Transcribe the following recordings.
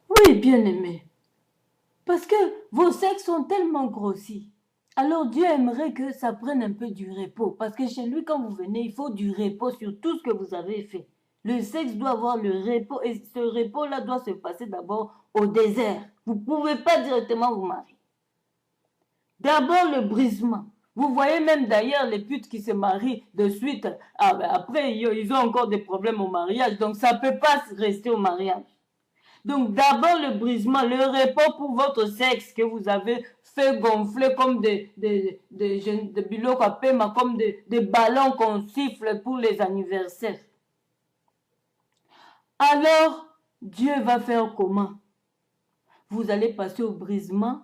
Oui, bien-aimé. Parce que vos sexes sont tellement grossis. Alors Dieu aimerait que ça prenne un peu du repos. Parce que chez lui, quand vous venez, il faut du repos sur tout ce que vous avez fait. Le sexe doit avoir le repos. Et ce repos-là doit se passer d'abord au désert. Vous ne pouvez pas directement vous marier. D'abord le brisement. Vous voyez même d'ailleurs les putes qui se marient de suite. Après, ils ont encore des problèmes au mariage. Donc ça ne peut pas rester au mariage. Donc d'abord le brisement, le repos pour votre sexe que vous avez fait gonfler comme des bilots à paiement, comme des ballons qu'on siffle pour les anniversaires. Alors, Dieu va faire comment? Vous allez passer au brisement.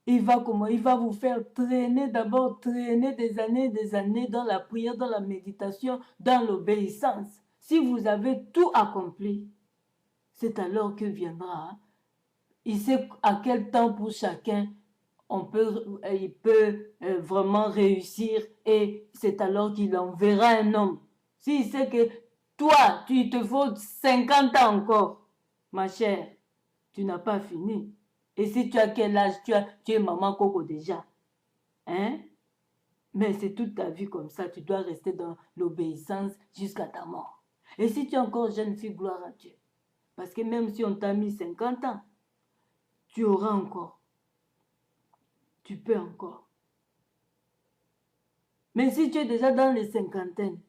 Il va comment? Il va vous faire traîner, d'abord traîner des années dans la prière, dans la méditation, dans l'obéissance. Si vous avez tout accompli, c'est alors que viendra. Il sait à quel temps pour chacun il peut vraiment réussir et c'est alors qu'il enverra un homme. S'il sait que toi, il te faut 50 ans encore, ma chère, tu n'as pas fini. Et si tu as quel âge, tu es maman Coco déjà. Hein? Mais c'est toute ta vie comme ça, tu dois rester dans l'obéissance jusqu'à ta mort. Et si tu es encore jeune fille, gloire à Dieu. Parce que même si on t'a mis 50 ans, tu auras encore. Tu peux encore. Mais si tu es déjà dans les cinquantaines,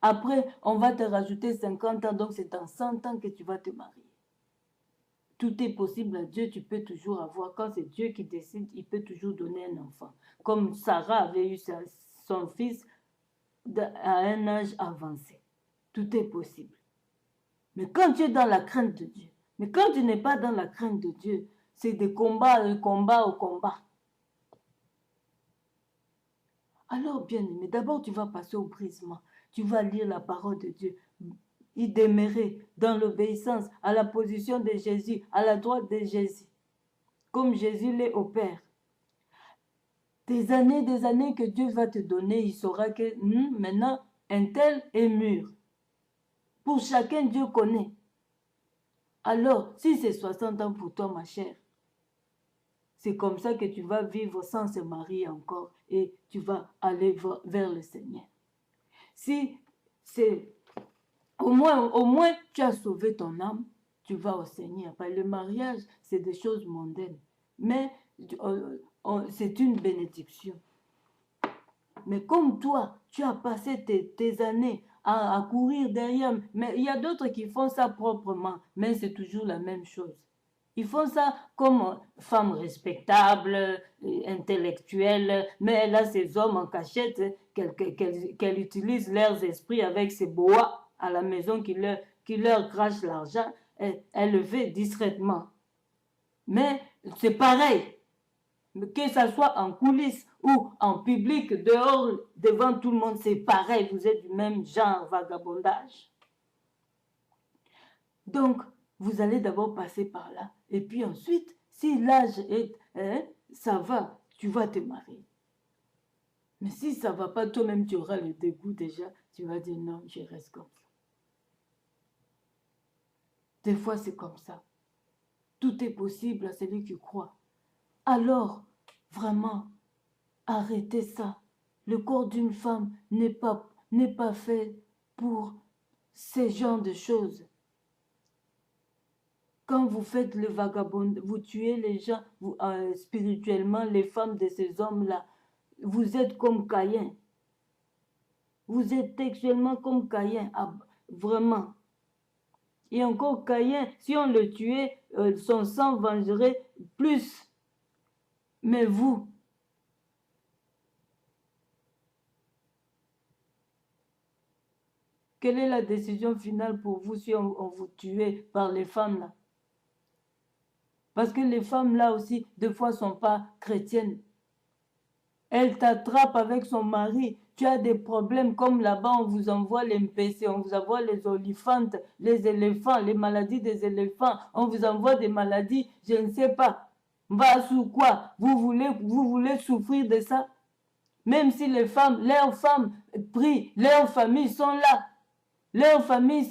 après, on va te rajouter 50 ans, donc c'est dans 100 ans que tu vas te marier. Tout est possible à Dieu, tu peux toujours avoir. Quand c'est Dieu qui décide, il peut toujours donner un enfant. Comme Sarah avait eu son fils à un âge avancé. Tout est possible. Mais quand tu es dans la crainte de Dieu, mais quand tu n'es pas dans la crainte de Dieu, c'est de combat au combat. Alors, bien-aimé, d'abord tu vas passer au brisement. Tu vas lire la parole de Dieu. Y demeurer dans l'obéissance à la position de Jésus, à la droite de Jésus, comme Jésus l'est au Père. Des années que Dieu va te donner, il saura que maintenant, un tel est mûr. Pour chacun, Dieu connaît. Alors, si c'est 60 ans pour toi, ma chère, c'est comme ça que tu vas vivre sans se marier encore et tu vas aller vers le Seigneur. Si c'est au moins tu as sauvé ton âme, tu vas au Seigneur. Le mariage, c'est des choses mondaines. Mais c'est une bénédiction. Mais comme toi, tu as passé tes années à courir derrière, mais il y a d'autres qui font ça proprement, mais c'est toujours la même chose. Ils font ça comme femmes respectables, intellectuelles, mais elle a ces hommes en cachette qu'elle utilise leurs esprits avec ses boas à la maison qui leur crachent l'argent. Elle le fait discrètement. Mais c'est pareil, que ça soit en coulisses ou en public, dehors, devant tout le monde, c'est pareil, vous êtes du même genre vagabondage. Donc, vous allez d'abord passer par là. Et puis ensuite, si l'âge est, ça va, tu vas te marier. Mais si ça ne va pas, toi-même, tu auras le dégoût déjà. Tu vas dire non, je reste comme ça. Des fois, c'est comme ça. Tout est possible à celui qui croit. Alors, vraiment, arrêtez ça. Le corps d'une femme n'est pas fait pour ces genres de choses. Quand vous faites le vagabond, vous tuez les gens spirituellement, les femmes de ces hommes-là. Vous êtes comme Caïn. Vous êtes textuellement comme Caïn, vraiment. Et encore Caïn, si on le tuait, son sang vengerait plus. Mais vous, quelle est la décision finale pour vous si on vous tuait par les femmes là? Parce que les femmes là aussi, des fois, ne sont pas chrétiennes. Elle t'attrape avec son mari. Tu as des problèmes comme là-bas, on vous envoie les MPC, on vous envoie les oliphantes, les éléphants, les maladies des éléphants. On vous envoie des maladies, je ne sais pas. Va sous quoi? Vous voulez souffrir de ça? Même si les femmes, leurs femmes prient, leurs familles sont là. Leurs familles,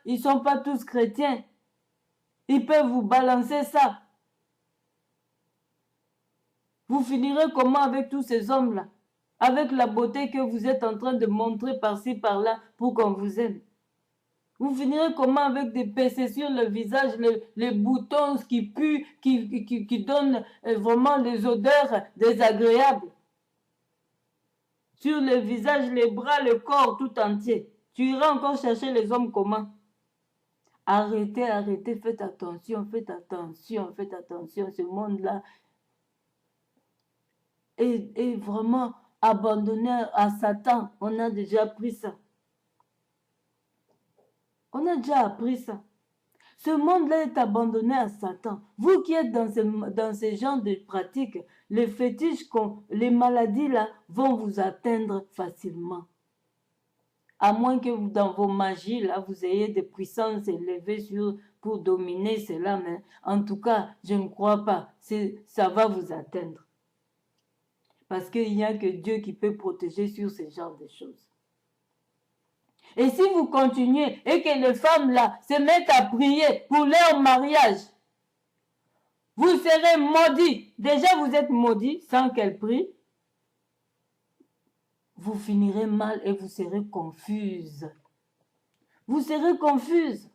ils ne sont pas tous chrétiens. Ils peuvent vous balancer ça. Vous finirez comment avec tous ces hommes-là? Avec la beauté que vous êtes en train de montrer par-ci, par-là pour qu'on vous aime. Vous finirez comment avec des PC sur le visage, les boutons qui puent, qui donnent vraiment les odeurs désagréables. Sur le visage, les bras, le corps tout entier. Tu iras encore chercher les hommes comment? Arrêtez, arrêtez, faites attention, faites attention, faites attention. Ce monde-là est vraiment abandonné à Satan. On a déjà appris ça. On a déjà appris ça. Ce monde-là est abandonné à Satan. Vous qui êtes dans ces genres de pratiques, les fétiches, les maladies là vont vous atteindre facilement. À moins que vous, dans vos magies là, vous ayez des puissances élevées pour dominer cela. Mais en tout cas, je ne crois pas. Ça va vous atteindre. Parce qu'il n'y a que Dieu qui peut protéger sur ce genre de choses. Et si vous continuez et que les femmes là se mettent à prier pour leur mariage, vous serez maudits. Déjà vous êtes maudits sans qu'elles prient. Vous finirez mal et vous serez confuses. Vous serez confuses.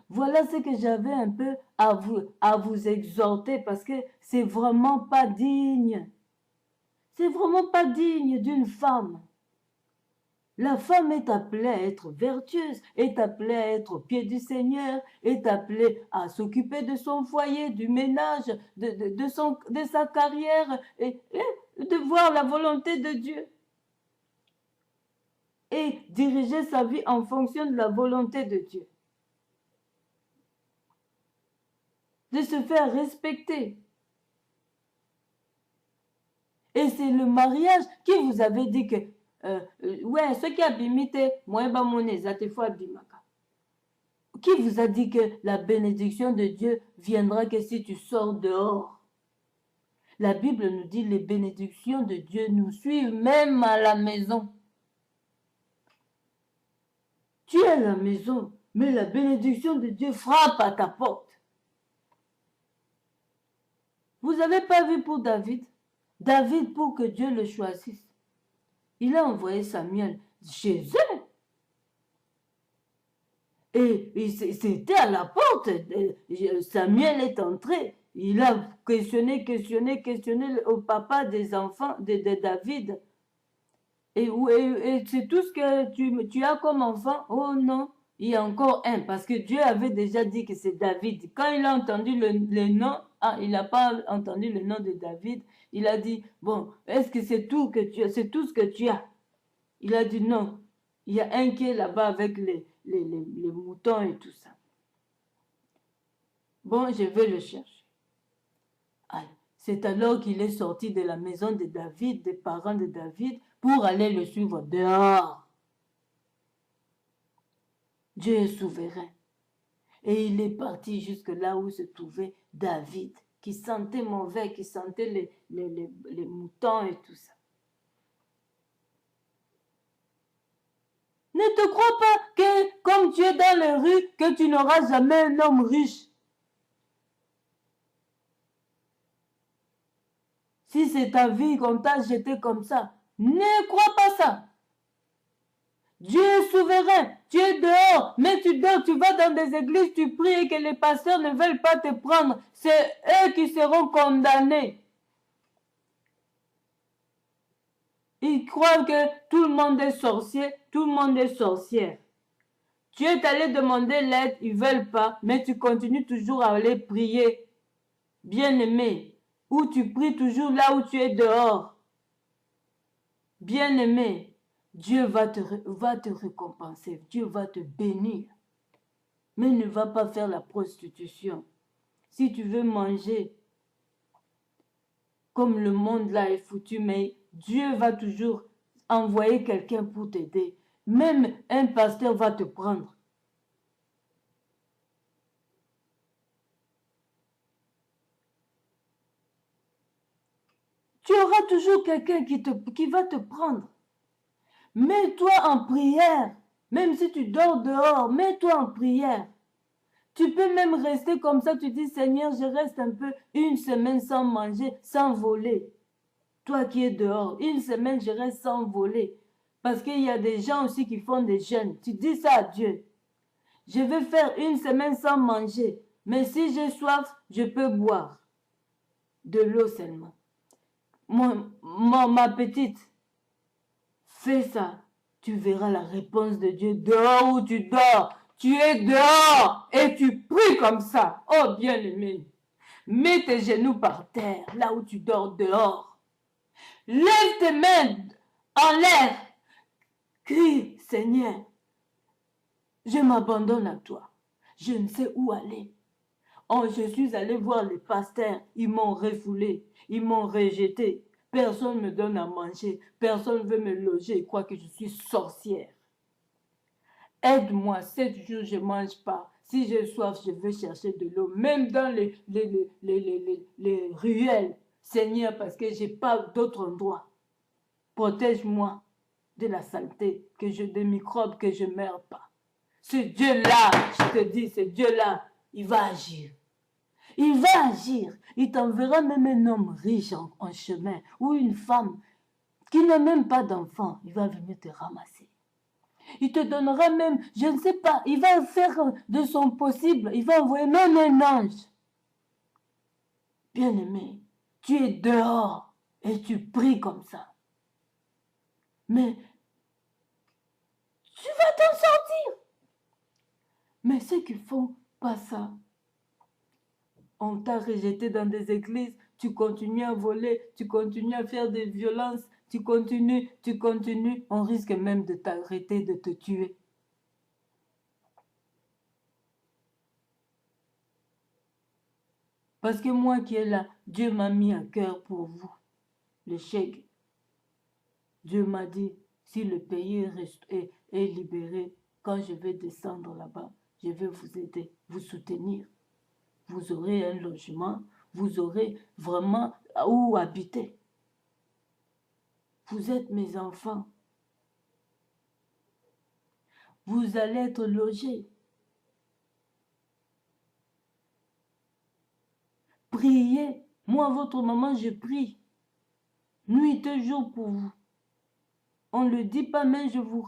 Voilà ce que j'avais un peu à vous exhorter parce que c'est vraiment pas digne. C'est vraiment pas digne d'une femme. La femme est appelée à être vertueuse, est appelée à être au pied du Seigneur, est appelée à s'occuper de son foyer, du ménage, de sa carrière et de voir la volonté de Dieu. Et diriger sa vie en fonction de la volonté de Dieu. De se faire respecter. Et c'est le mariage qui vous avait dit que ouais, ce qui a bimité, moi, qui vous a dit que la bénédiction de Dieu viendra que si tu sors dehors? La Bible nous dit les bénédictions de Dieu nous suivent même à la maison. Tu es à la maison, mais la bénédiction de Dieu frappe à ta porte. Vous n'avez pas vu pour David? David, pour que Dieu le choisisse, il a envoyé Samuel chez eux. Et c'était à la porte. Samuel est entré. Il a questionné au papa des enfants de David. Et c'est tout ce que tu as comme enfant? Oh non, il y a encore un. Parce que Dieu avait déjà dit que c'est David. Quand il a entendu le nom, il n'a pas entendu le nom de David. Il a dit, bon, est-ce que c'est tout ce que tu as? Il a dit non. Il y a un qui est là-bas avec les moutons et tout ça. Bon, je vais le chercher. C'est alors qu'il est sorti de la maison de David, des parents de David, pour aller le suivre dehors. Dieu est souverain. Et il est parti jusque là où se trouvait David, qui sentait mauvais, qui sentait les moutons et tout ça. Ne te crois pas que, comme tu es dans les rues, que tu n'auras jamais un homme riche. Si c'est ta vie qu'on t'a jeté comme ça, ne crois pas ça. Dieu est souverain, tu es dehors, mais tu dors, tu vas dans des églises, tu pries et que les pasteurs ne veulent pas te prendre. C'est eux qui seront condamnés. Ils croient que tout le monde est sorcier, tout le monde est sorcière. Tu es allé demander l'aide, ils ne veulent pas, mais tu continues toujours à aller prier. Bien-aimé, ou tu pries toujours là où tu es dehors. Bien-aimé, Dieu va te récompenser, Dieu va te bénir. Mais ne va pas faire la prostitution. Si tu veux manger comme le monde là est foutu, mais Dieu va toujours envoyer quelqu'un pour t'aider. Même un pasteur va te prendre. Tu auras toujours quelqu'un qui va te prendre. Mets-toi en prière. Même si tu dors dehors, mets-toi en prière. Tu peux même rester comme ça, tu dis, Seigneur, je reste un peu une semaine sans manger, sans voler. Toi qui es dehors, une semaine, je reste sans voler. Parce qu'il y a des gens aussi qui font des jeûnes. Tu dis ça à Dieu. Je vais faire une semaine sans manger. Mais si j'ai soif, je peux boire. De l'eau seulement. Ma petite, fais ça. Tu verras la réponse de Dieu. Dehors où tu dors. Tu es dehors et tu pries comme ça. Oh bien-aimé, mets tes genoux par terre, là où tu dors dehors. Lève tes mains en l'air. Crie, Seigneur, je m'abandonne à toi. Je ne sais où aller. Oh, je suis allé voir les pasteurs. Ils m'ont refoulé. Ils m'ont rejeté. Personne ne me donne à manger. Personne ne veut me loger. Ils croient que je suis sorcière. Aide-moi. 7 jours, je ne mange pas. Si j'ai soif, je vais chercher de l'eau. Même dans les ruelles. Seigneur, parce que je n'ai pas d'autre endroit. Protège-moi de la saleté, des microbes, que je ne meurs pas. Ce Dieu-là, je te dis, ce Dieu-là, il va agir. Il va agir. Il t'enverra même un homme riche en chemin ou une femme qui n'a même pas d'enfant. Il va venir te ramasser. Il te donnera même, je ne sais pas, il va faire de son possible. Il va envoyer même un ange. Bien-aimé, tu es dehors et tu pries comme ça. Mais tu vas t'en sortir. Mais ceux qui font pas ça, on t'a rejeté dans des églises, tu continues à voler, tu continues à faire des violences, tu continues, on risque même de t'arrêter, de te tuer. Parce que moi qui est là, Dieu m'a mis à cœur pour vous, le chèque. Dieu m'a dit, si le pays est libéré, quand je vais descendre là-bas, je vais vous aider, vous soutenir. Vous aurez un logement, vous aurez vraiment où habiter. Vous êtes mes enfants. Vous allez être logés. Priez. Moi, votre maman, je prie. Nuit et jour pour vous. On ne le dit pas, mais je vous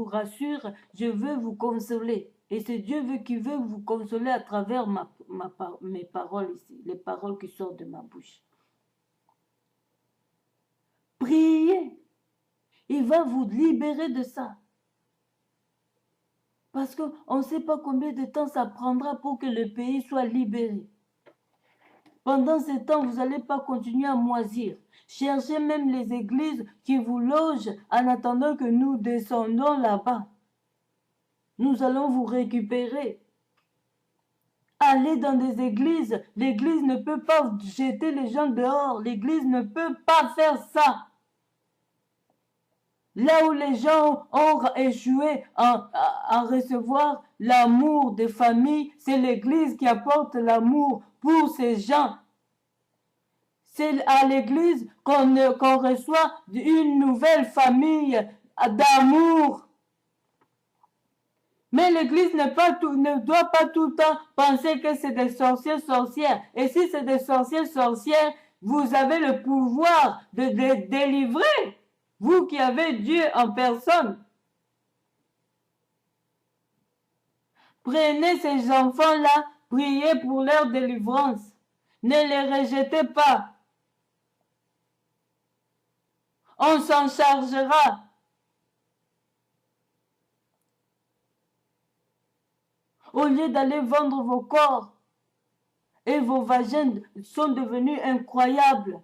rassure, je veux vous consoler. Et c'est Dieu qui veut vous consoler à travers mes paroles ici, les paroles qui sortent de ma bouche. Priez. Il va vous libérer de ça. Parce qu'on ne sait pas combien de temps ça prendra pour que le pays soit libéré. Pendant ce temps, vous n'allez pas continuer à moisir. Cherchez même les églises qui vous logent en attendant que nous descendons là-bas. Nous allons vous récupérer. Allez dans des églises. L'église ne peut pas jeter les gens dehors. L'église ne peut pas faire ça. Là où les gens ont échoué à recevoir l'amour des familles, c'est l'église qui apporte l'amour pour ces gens. C'est à l'église qu'on reçoit une nouvelle famille d'amour. Mais l'église ne doit pas tout le temps penser que c'est des sorcières. Et si c'est des sorcières, vous avez le pouvoir de les délivrer. Vous qui avez Dieu en personne. Prenez ces enfants-là, priez pour leur délivrance. Ne les rejetez pas. On s'en chargera. Au lieu d'aller vendre vos corps, et vos vagins sont devenus incroyables.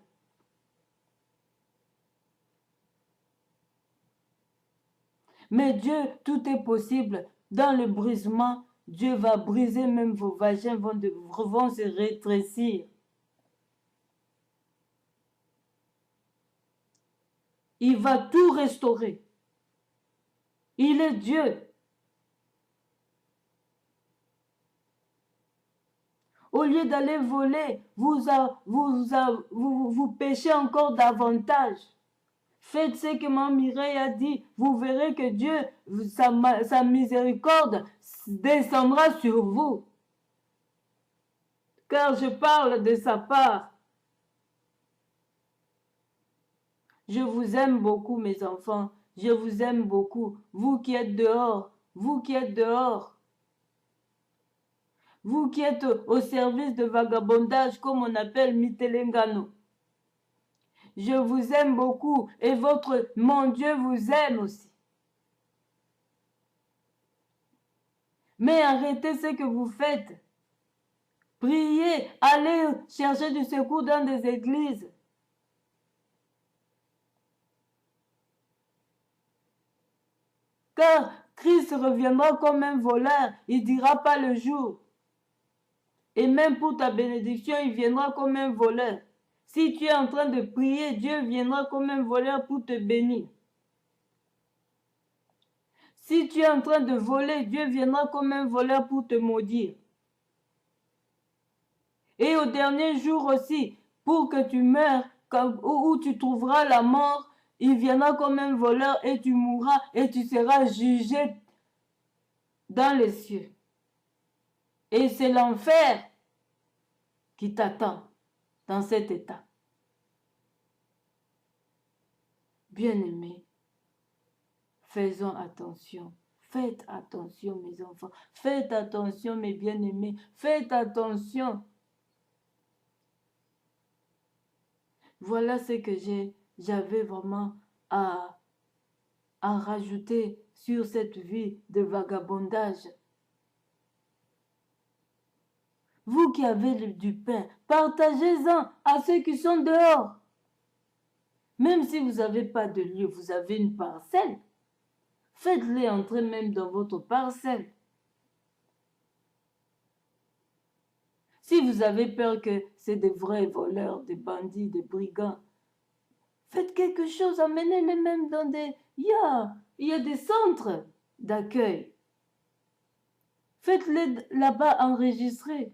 Mais Dieu, tout est possible. Dans le brisement, Dieu va briser même vos vagins, vont se rétrécir. Il va tout restaurer. Il est Dieu. Au lieu d'aller voler, vous péchez encore davantage. Faites ce que Maman Mireille a dit. Vous verrez que Dieu, sa miséricorde descendra sur vous. Car je parle de sa part. Je vous aime beaucoup, mes enfants. Je vous aime beaucoup. Vous qui êtes dehors. Vous qui êtes dehors. Vous qui êtes au service de vagabondage, comme on appelle Mitelengano. Je vous aime beaucoup et mon Dieu vous aime aussi. Mais arrêtez ce que vous faites. Priez, allez chercher du secours dans des églises. Car Christ reviendra comme un voleur, il ne dira pas le jour. Et même pour ta bénédiction, il viendra comme un voleur. Si tu es en train de prier, Dieu viendra comme un voleur pour te bénir. Si tu es en train de voler, Dieu viendra comme un voleur pour te maudire. Et au dernier jour aussi, pour que tu meurs, où tu trouveras la mort, il viendra comme un voleur et tu mourras et tu seras jugé dans les cieux. Et c'est l'enfer qui t'attend dans cet état. Bien-aimés, faisons attention. Faites attention, mes enfants. Faites attention, mes bien-aimés. Faites attention. Voilà ce que j'avais vraiment à rajouter sur cette vie de vagabondage. Vous qui avez du pain, partagez-en à ceux qui sont dehors. Même si vous n'avez pas de lieu, vous avez une parcelle. Faites-les entrer même dans votre parcelle. Si vous avez peur que c'est des vrais voleurs, des bandits, des brigands, faites quelque chose, amenez-les même dans des... Il y a des centres d'accueil. Faites-les là-bas enregistrer.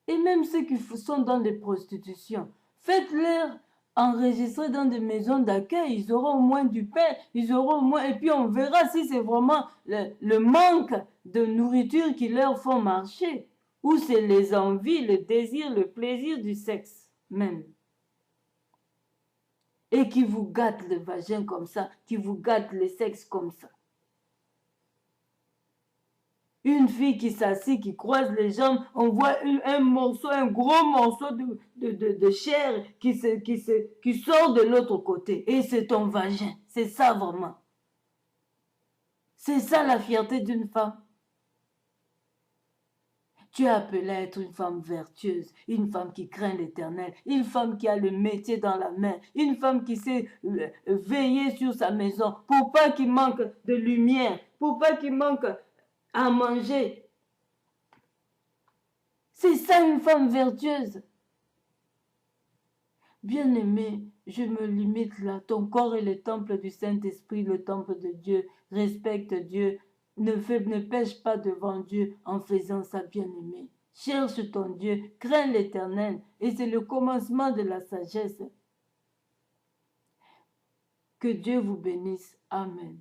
Et même ceux qui sont dans des prostitutions, faites-les enregistrer dans des maisons d'accueil. Ils auront au moins du pain, ils auront au moins... Et puis on verra si c'est vraiment le manque de nourriture qui leur font marcher. Ou c'est les envies, le désir, le plaisir du sexe même. Et qui vous gâte le vagin comme ça, qui vous gâte le sexe comme ça. Une fille qui s'assit, qui croise les jambes, on voit un morceau, un gros morceau de chair qui sort de l'autre côté. Et c'est ton vagin. C'est ça vraiment. C'est ça la fierté d'une femme. Tu es appelée à être une femme vertueuse, une femme qui craint l'Éternel, une femme qui a le métier dans la main, une femme qui sait veiller sur sa maison pour pas qu'il manque de lumière, pour pas qu'il manque à manger. C'est ça une femme vertueuse. Bien-aimé, je me limite là. Ton corps est le temple du Saint-Esprit, le temple de Dieu. Respecte Dieu. Ne pêche pas devant Dieu en faisant ça, bien-aimé. Cherche ton Dieu, crains l'Éternel. Et c'est le commencement de la sagesse. Que Dieu vous bénisse. Amen.